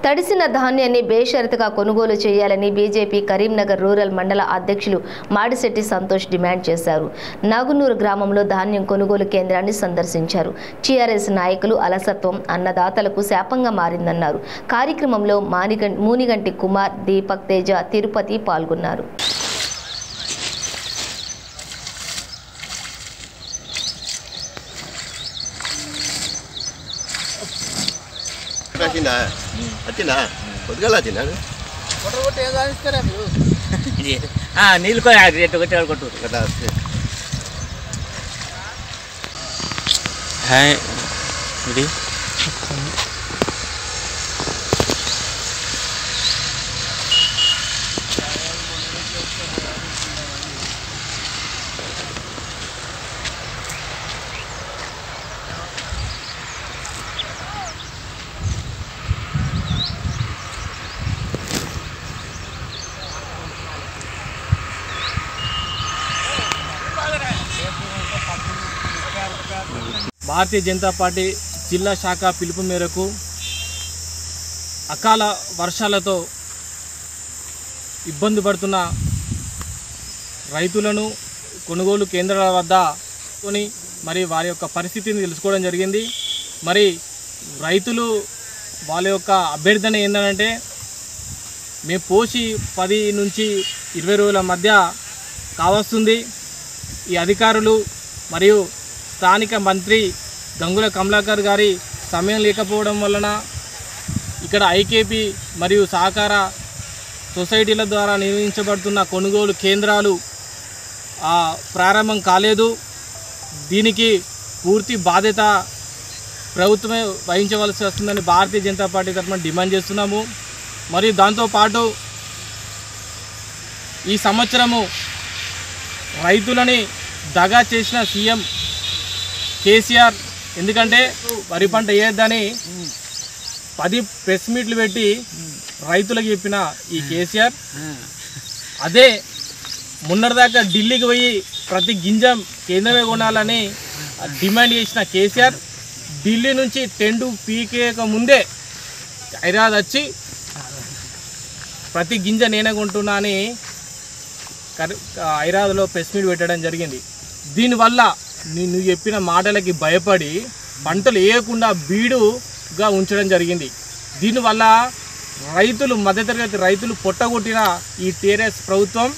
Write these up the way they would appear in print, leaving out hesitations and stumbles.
తడిసిన ధాన్యాన్ని బేషరతుగా కొనుగోలు చేయాలని బీజేపీ కరీంనగర్ రూరల్ మండల అధ్యక్షులు మాడిశెట్టి సంతోష్ డిమాండ్ చేశారు. నాగునూరు గ్రామంలో ధాన్యం కొనుగోలు కేంద్రాన్ని సందర్శించారు. టీఆర్ఎస్ నాయకులు అలసత్వం అన్నదాతలకు శాపంగా మారిందన్నారు. కార్యక్రమంలో మూనిగంటి కుమార్, దీపక్ తేజ, తిరుపతి పాల్గొన్నారు. నీళ్ళు కొట్టు ఇది భారతీయ జనతా పార్టీ జిల్లా శాఖ పిలుపు మేరకు అకాల వర్షాలతో ఇబ్బంది పడుతున్న రైతులను కొనుగోలు కేంద్రాల వద్ద కొని మరి వారి యొక్క పరిస్థితిని తెలుసుకోవడం జరిగింది. మరి రైతులు వాళ్ళ యొక్క అభ్యర్థన ఏంటంటే మేము పోసి 10 నుంచి 20 రోజుల మధ్య కావస్తుంది. ఈ అధికారులు మరియు స్థానిక మంత్రి గంగుల కమలాకర్ గారి సమయం లేకపోవడం వలన ఇక్కడ ఐకేపీ మరియు సహకార సొసైటీల ద్వారా నిర్వహించబడుతున్న కొనుగోలు కేంద్రాలు ప్రారంభం కాలేదు. దీనికి పూర్తి బాధ్యత ప్రభుత్వమే వహించవలసి వస్తుందని భారతీయ జనతా పార్టీ తరఫున డిమాండ్ చేస్తున్నాము. మరియు దాంతోపాటు ఈ సంవత్సరము రైతులని దగా చేసిన సీఎం కేసీఆర్, ఎందుకంటే వరి పంట వేయద్దని 10 ప్రెస్ మీట్లు పెట్టి రైతులకు చెప్పిన ఈ కేసీఆర్ అదే మొన్నటిదాకా ఢిల్లీకి పోయి ప్రతి గింజ కేంద్రమే కొనాలని డిమాండ్ చేసిన కేసీఆర్ ఢిల్లీ నుంచి టెండు పీకేక ముందే హైదరాబాద్ వచ్చి ప్రతి గింజ నేనే కొంటున్నా అని హైదరాబాద్లో ప్రెస్ మీట్ పెట్టడం జరిగింది. దీనివల్ల నువ్వు చెప్పిన మాటలకి భయపడి పంటలు వేయకుండా బీడుగా ఉంచడం జరిగింది. దీనివల్ల రైతులు, మధ్యతరగతి రైతులు పొట్టగొట్టిన ఈ టీఆర్ఎస్ ప్రభుత్వం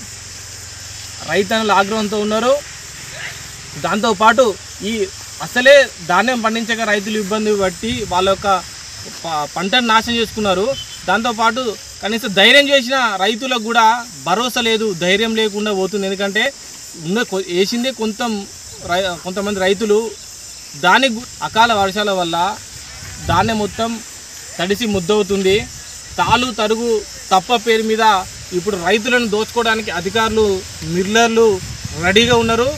రైతన్నలు ఆగ్రహంతో ఉన్నారు. దాంతోపాటు ఈ అసలే ధాన్యం పండించక రైతులు ఇబ్బంది పట్టి వాళ్ళ యొక్క పంటను నాశనం చేసుకున్నారు. దాంతోపాటు కనీసం ధైర్యం చేసిన రైతులకు కూడా భరోసా లేదు, ధైర్యం లేకుండా పోతుంది. ఎందుకంటే వేసిందే కొంతమంది రైతులు దానికి అకాల వర్షాల వల్ల ధాన్యం మొత్తం తడిసి ముద్దవుతుంది. తాలు తరుగు తప్ప పేరు మీద ఇప్పుడు రైతులను దోచుకోవడానికి అధికారులు, మిల్లర్లు రెడీగా ఉన్నారు.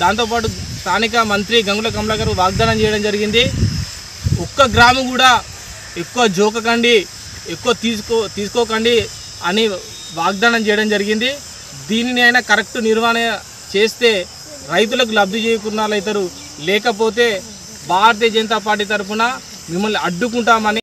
దాంతోపాటు స్థానిక మంత్రి గంగుల కమలాకర్ వాగ్దానం చేయడం జరిగింది, ఒక్క గ్రామం కూడా ఎక్కువ జోకకండి, ఎక్కువ తీసుకోకండి అని వాగ్దానం చేయడం జరిగింది. దీనిని అయినా కరెక్ట్ నిర్వహణ చేస్తే రైతులకు లబ్ధి చేకూర్నాలైతారు. లేకపోతే భారతీయ జనతా పార్టీ తరఫున మిమ్మల్ని అడ్డుకుంటామని